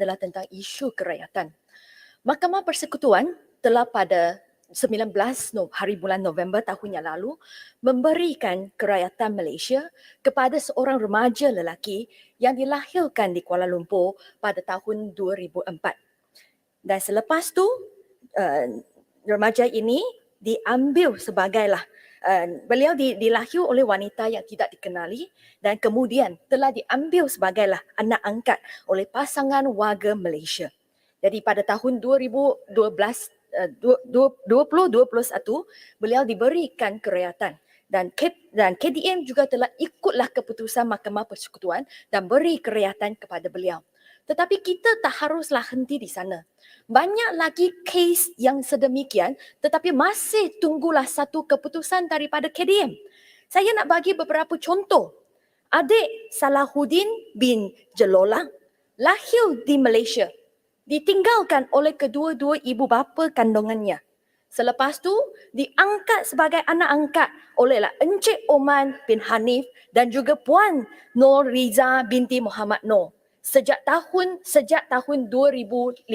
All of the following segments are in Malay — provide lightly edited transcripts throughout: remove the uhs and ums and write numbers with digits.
adalah tentang isu kerakyatan. Mahkamah Persekutuan telah pada 19 hari bulan November tahun yang lalu memberikan kerakyatan Malaysia kepada seorang remaja lelaki yang dilahirkan di Kuala Lumpur pada tahun 2004. Dan selepas tu remaja ini diambil sebagailah beliau dilahir oleh wanita yang tidak dikenali dan kemudian telah diambil sebagailah anak angkat oleh pasangan warga Malaysia. Jadi pada tahun 2021 beliau diberikan kerakyatan dan KDM juga telah ikutlah keputusan Mahkamah Persekutuan dan beri kerakyatan kepada beliau. Tetapi kita tak haruslah henti di sana. Banyak lagi kes yang sedemikian tetapi masih tunggulah satu keputusan daripada KDM. Saya nak bagi beberapa contoh. Adik Salahuddin bin Jelola lahir di Malaysia. Ditinggalkan oleh kedua-dua ibu bapa kandungannya. Selepas tu diangkat sebagai anak angkat oleh Encik Oman bin Hanif dan juga Puan Nur Riza binti Muhammad Noor sejak tahun 2015.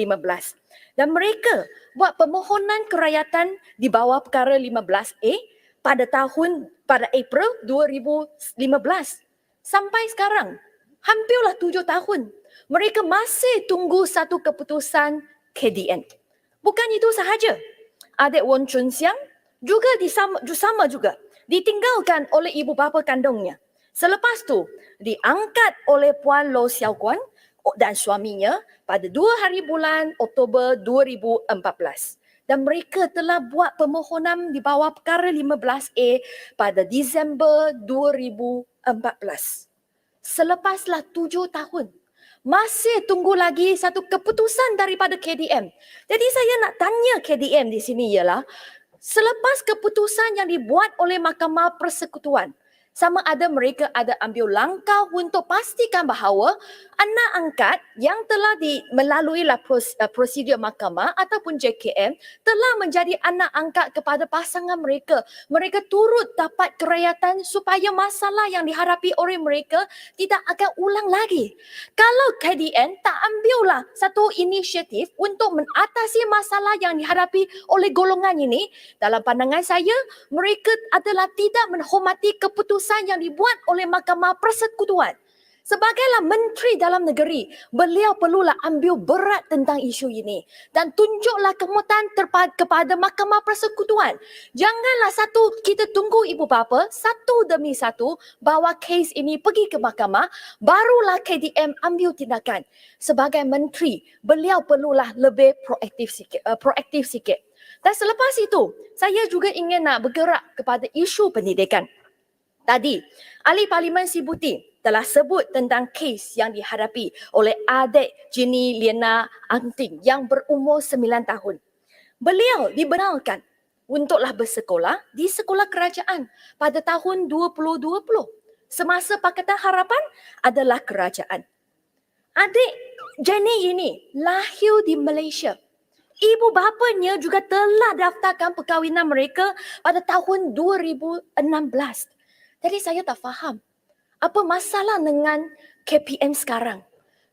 Dan mereka buat permohonan kerakyatan di bawah perkara 15A pada April 2015. Sampai sekarang, hampirlah 7 tahun. Mereka masih tunggu satu keputusan KDN. Bukan itu sahaja. Adik Won Chun Siang juga sama juga ditinggalkan oleh ibu bapa kandungnya. Selepas tu diangkat oleh Puan Loh Xiao Guan dan suaminya pada 2 hari bulan Oktober 2014. Dan mereka telah buat permohonan di bawah perkara 15A pada Disember 2014. Selepaslah 7 tahun. Masih tunggu lagi satu keputusan daripada KDM. Jadi saya nak tanya KDM di sini ialah, selepas keputusan yang dibuat oleh Mahkamah Persekutuan, sama ada mereka ada ambil langkah untuk pastikan bahawa anak angkat yang telah melalui prosedur mahkamah ataupun JKM telah menjadi anak angkat kepada pasangan mereka. Mereka turut dapat kerakyatan supaya masalah yang dihadapi oleh mereka tidak akan ulang lagi. Kalau KDN tak ambillah satu inisiatif untuk mengatasi masalah yang dihadapi oleh golongan ini, dalam pandangan saya, mereka adalah tidak menghormati keputusan yang dibuat oleh Mahkamah Persekutuan. Sebagailah Menteri Dalam Negeri, beliau perlulah ambil berat tentang isu ini dan tunjuklah kemutan kepada Mahkamah Persekutuan. Janganlah kita tunggu ibu bapa satu demi satu bawa kes ini pergi ke mahkamah, barulah KDM ambil tindakan. Sebagai menteri, beliau perlulah lebih proaktif sikit. Dan selepas itu, saya juga ingin nak bergerak kepada isu pendidikan. Tadi, Ahli Parlimen Sibuti telah sebut tentang kes yang dihadapi oleh adik Jenny Liana Angting yang berumur 9 tahun. Beliau dibenarkan untuklah bersekolah di sekolah kerajaan pada tahun 2020. Semasa Pakatan Harapan adalah kerajaan. Adik Jenny ini lahir di Malaysia. Ibu bapanya juga telah daftarkan perkahwinan mereka pada tahun 2016. Jadi saya tak faham apa masalah dengan KPM sekarang.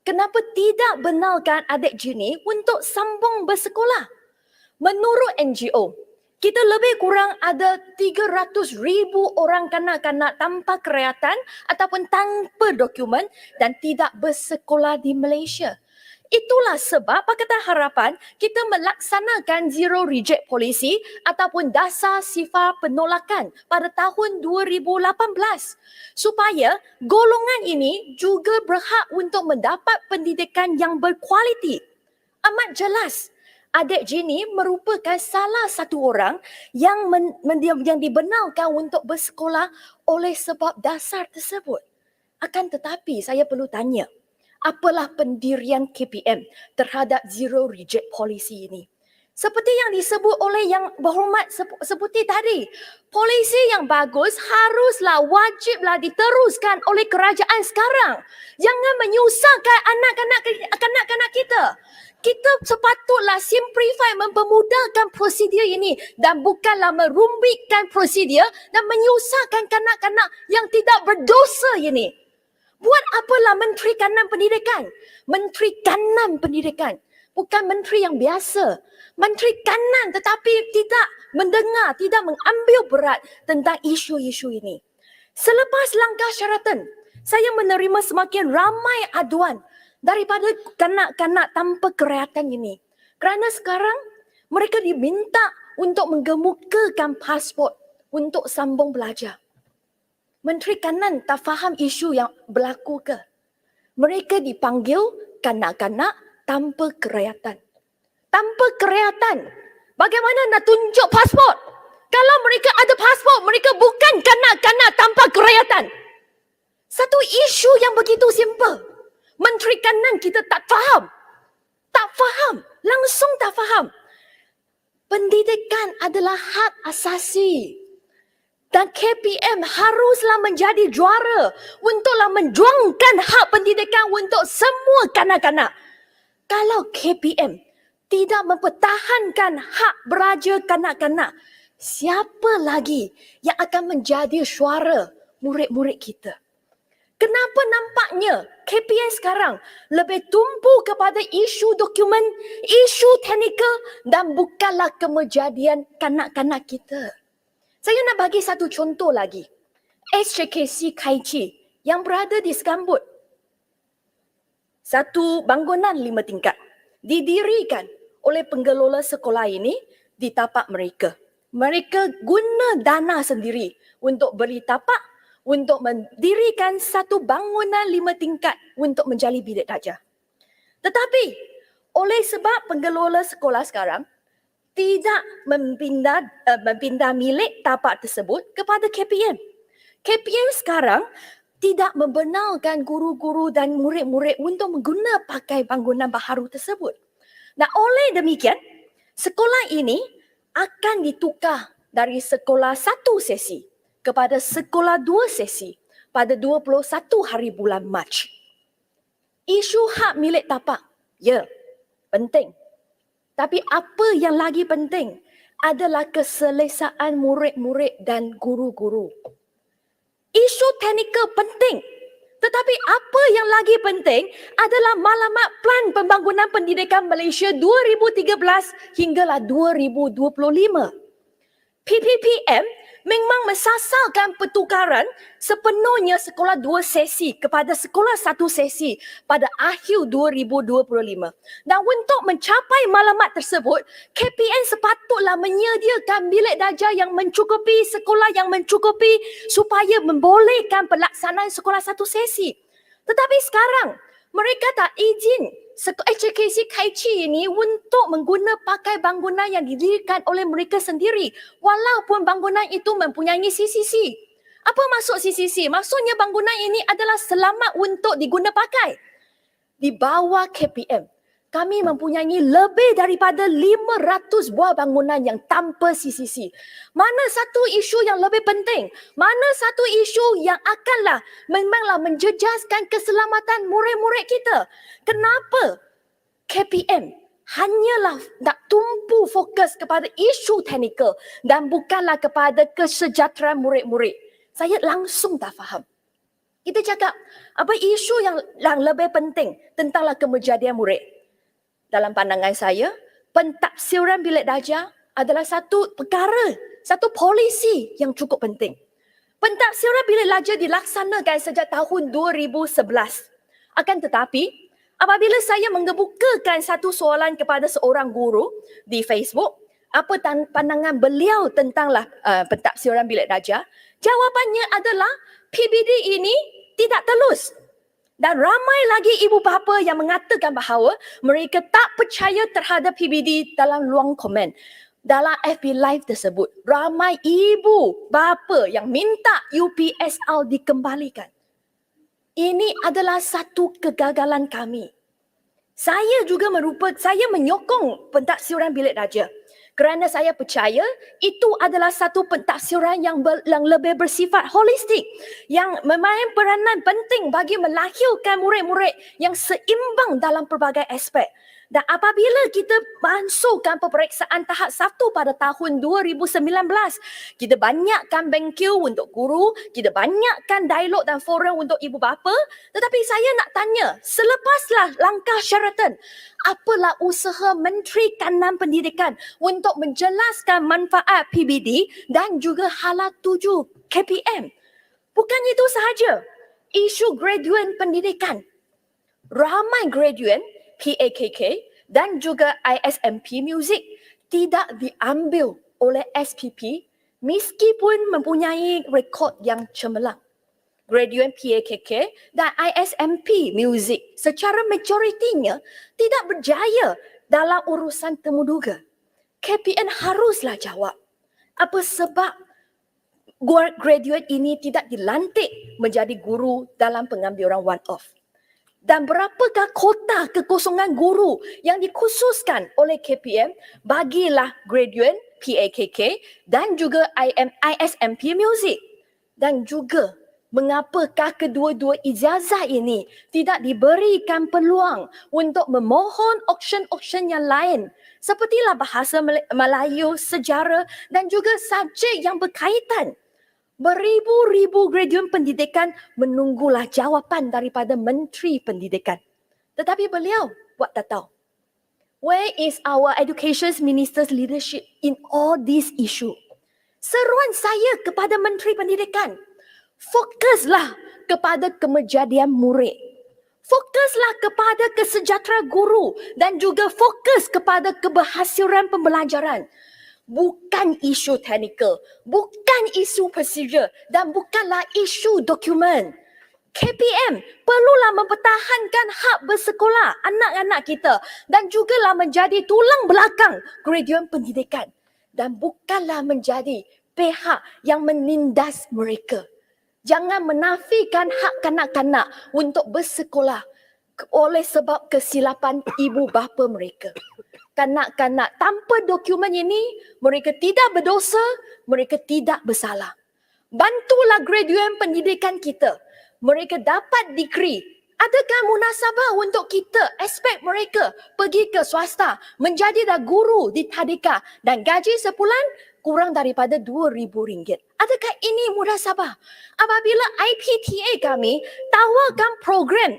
Kenapa tidak benarkan adik Jenny untuk sambung bersekolah? Menurut NGO, kita lebih kurang ada 300,000 orang kanak-kanak tanpa kerakyatan ataupun tanpa dokumen dan tidak bersekolah di Malaysia. Itulah sebab Pakatan Harapan kita melaksanakan zero reject policy ataupun dasar sifar penolakan pada tahun 2018 supaya golongan ini juga berhak untuk mendapat pendidikan yang berkualiti. Amat jelas, adik Jenny merupakan salah satu orang yang dibenarkan untuk bersekolah oleh sebab dasar tersebut. Akan tetapi saya perlu tanya, apalah pendirian KPM terhadap zero reject policy ini? Seperti yang disebut oleh yang berhormat seperti tadi, polisi yang bagus haruslah wajiblah diteruskan oleh kerajaan sekarang. Jangan menyusahkan kanak-kanak kita. Kita sepatutlah simplify, mempermudahkan prosedur ini dan bukanlah merumbitkan prosedur dan menyusahkan kanak-kanak yang tidak berdosa ini. Buat apalah Menteri Kanan Pendidikan? Menteri Kanan Pendidikan. Bukan menteri yang biasa. Menteri Kanan tetapi tidak mendengar, tidak mengambil berat tentang isu-isu ini. Selepas langkah syaratan, saya menerima semakin ramai aduan daripada kanak-kanak tanpa kerayatan ini. Kerana sekarang mereka diminta untuk menggemukakan pasport untuk sambung belajar. Menteri Kanan tak faham isu yang berlaku ke? Mereka dipanggil kanak-kanak tanpa kerayatan. Tanpa kerayatan. Bagaimana nak tunjuk pasport? Kalau mereka ada pasport, mereka bukan kanak-kanak tanpa kerayatan. Satu isu yang begitu simple. Menteri Kanan kita tak faham. Tak faham. Langsung tak faham. Pendidikan adalah hak asasi. Dan KPM haruslah menjadi juara untuklah menjuangkan hak pendidikan untuk semua kanak-kanak. Kalau KPM tidak mempertahankan hak beraja kanak-kanak, siapa lagi yang akan menjadi suara murid-murid kita? Kenapa nampaknya KPM sekarang lebih tumpu kepada isu dokumen, isu teknikal dan bukanlah kejadian kanak-kanak kita? Saya nak bagi satu contoh lagi. SJKC Kaichi yang berada di Segambut. Satu bangunan 5 tingkat. Didirikan oleh pengelola sekolah ini di tapak mereka. Mereka guna dana sendiri untuk beli tapak, untuk mendirikan satu bangunan 5 tingkat untuk menjadi bilik darjah. Tetapi oleh sebab pengelola sekolah sekarang tidak mempindah milik tapak tersebut kepada KPM. KPM sekarang tidak membenarkan guru-guru dan murid-murid untuk menggunakan pakai bangunan baharu tersebut. Dan oleh demikian, sekolah ini akan ditukar dari sekolah 1 sesi kepada sekolah 2 sesi pada 21 hari bulan Mac. Isu hak milik tapak, ya, penting. Tapi apa yang lagi penting adalah keselesaan murid-murid dan guru-guru. Isu teknikal penting. Tetapi apa yang lagi penting adalah maklumat Plan Pembangunan Pendidikan Malaysia 2013 hinggalah 2025. PPPM memang mensasarkan pertukaran sepenuhnya sekolah 2 sesi kepada sekolah 1 sesi pada akhir 2025. Dan untuk mencapai maklumat tersebut, KPM sepatutlah menyediakan bilik darjah yang mencukupi, sekolah yang mencukupi supaya membolehkan pelaksanaan sekolah 1 sesi. Tetapi sekarang mereka tak izin HKC Kaichi ini untuk mengguna pakai bangunan yang didirikan oleh mereka sendiri walaupun bangunan itu mempunyai CCC. Apa maksud CCC? Maksudnya bangunan ini adalah selamat untuk diguna pakai. Di bawah KPM, kami mempunyai lebih daripada 500 buah bangunan yang tanpa CCC. Mana satu isu yang lebih penting? Mana satu isu yang akanlah memanglah menjejaskan keselamatan murid-murid kita? Kenapa KPM hanyalah nak tumpu fokus kepada isu teknikal dan bukanlah kepada kesejahteraan murid-murid? Saya langsung tak faham. Kita cakap apa isu yang lebih penting tentanglah kejadian murid. Dalam pandangan saya, pentafsiran bilik darjah adalah satu perkara, satu polisi yang cukup penting. Pentafsiran bilik darjah dilaksanakan sejak tahun 2011. Akan tetapi, apabila saya mengemukakan satu soalan kepada seorang guru di Facebook, apa pandangan beliau tentanglah pentafsiran bilik darjah, jawapannya adalah PBD ini tidak telus. Dan ramai lagi ibu bapa yang mengatakan bahawa mereka tak percaya terhadap PBD dalam ruang komen. Dalam FB Live tersebut, ramai ibu bapa yang minta UPSR dikembalikan. Ini adalah satu kegagalan kami. Saya juga saya menyokong pentafsiran bilik darjah. Kerana saya percaya itu adalah satu pentafsiran yang lebih bersifat holistik, yang memain peranan penting bagi melahirkan murid-murid yang seimbang dalam pelbagai aspek. Dan apabila kita masukkan peperiksaan tahap 1 pada tahun 2019, kita banyakkan bengkel untuk guru, kita banyakkan dialog dan forum untuk ibu bapa. Tetapi saya nak tanya, selepaslah langkah Sheraton, apalah usaha Menteri Kanan Pendidikan untuk menjelaskan manfaat PBD dan juga hala 7 KPM? Bukan itu sahaja, isu graduan pendidikan. Ramai graduan PAKK dan juga ISMP Music tidak diambil oleh SPP meskipun mempunyai rekod yang cemerlang. Graduan PAKK dan ISMP Music secara majoritinya tidak berjaya dalam urusan temuduga. KPN haruslah jawab apa sebab graduate ini tidak dilantik menjadi guru dalam pengambilan one-off. Dan berapakah kota kekosongan guru yang dikhususkan oleh KPM bagilah graduate PAKK dan juga ISMP Music? Dan juga mengapakah kedua-dua ijazah ini tidak diberikan peluang untuk memohon auction-auction yang lain sepertilah bahasa Melayu, sejarah dan juga subjek yang berkaitan? Beribu-ribu graduan pendidikan menunggulah jawapan daripada Menteri Pendidikan. Tetapi beliau buat tak tahu. Where is our education minister's leadership in all this issue? Seruan saya kepada Menteri Pendidikan, fokuslah kepada kemejadian murid. Fokuslah kepada kesejahteraan guru dan juga fokus kepada keberhasilan pembelajaran. Bukan isu teknikal, bukan isu prosedur dan bukanlah isu dokumen. KPM perlulah mempertahankan hak bersekolah anak-anak kita dan jugalah menjadi tulang belakang graduan pendidikan dan bukanlah menjadi pihak yang menindas mereka. Jangan menafikan hak kanak-kanak untuk bersekolah oleh sebab kesilapan ibu bapa mereka. Kanak-kanak tanpa dokumen ini, mereka tidak berdosa, mereka tidak bersalah. Bantulah graduan pendidikan kita. Mereka dapat degree. Adakah munasabah untuk kita expect mereka pergi ke swasta, menjadi dah guru di tadika dan gaji sebulan kurang daripada RM2,000? Adakah ini munasabah? Apabila IPTA kami tawarkan program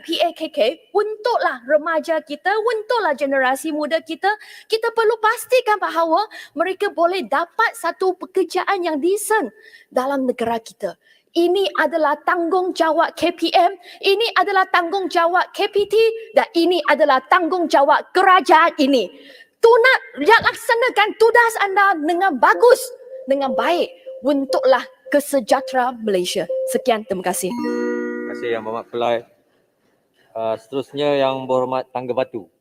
PAKK untuklah remaja kita, untuklah generasi muda kita, kita perlu pastikan bahawa mereka boleh dapat satu pekerjaan yang decent dalam negara kita. Ini adalah tanggungjawab KPM, ini adalah tanggungjawab KPT dan ini adalah tanggungjawab kerajaan ini. Laksanakan tugas anda dengan bagus, dengan baik untuklah kesejahteraan Malaysia. Sekian, terima kasih. Terima kasih Yang Berhormat Pelai. Seterusnya Yang Berhormat Tangga Batu.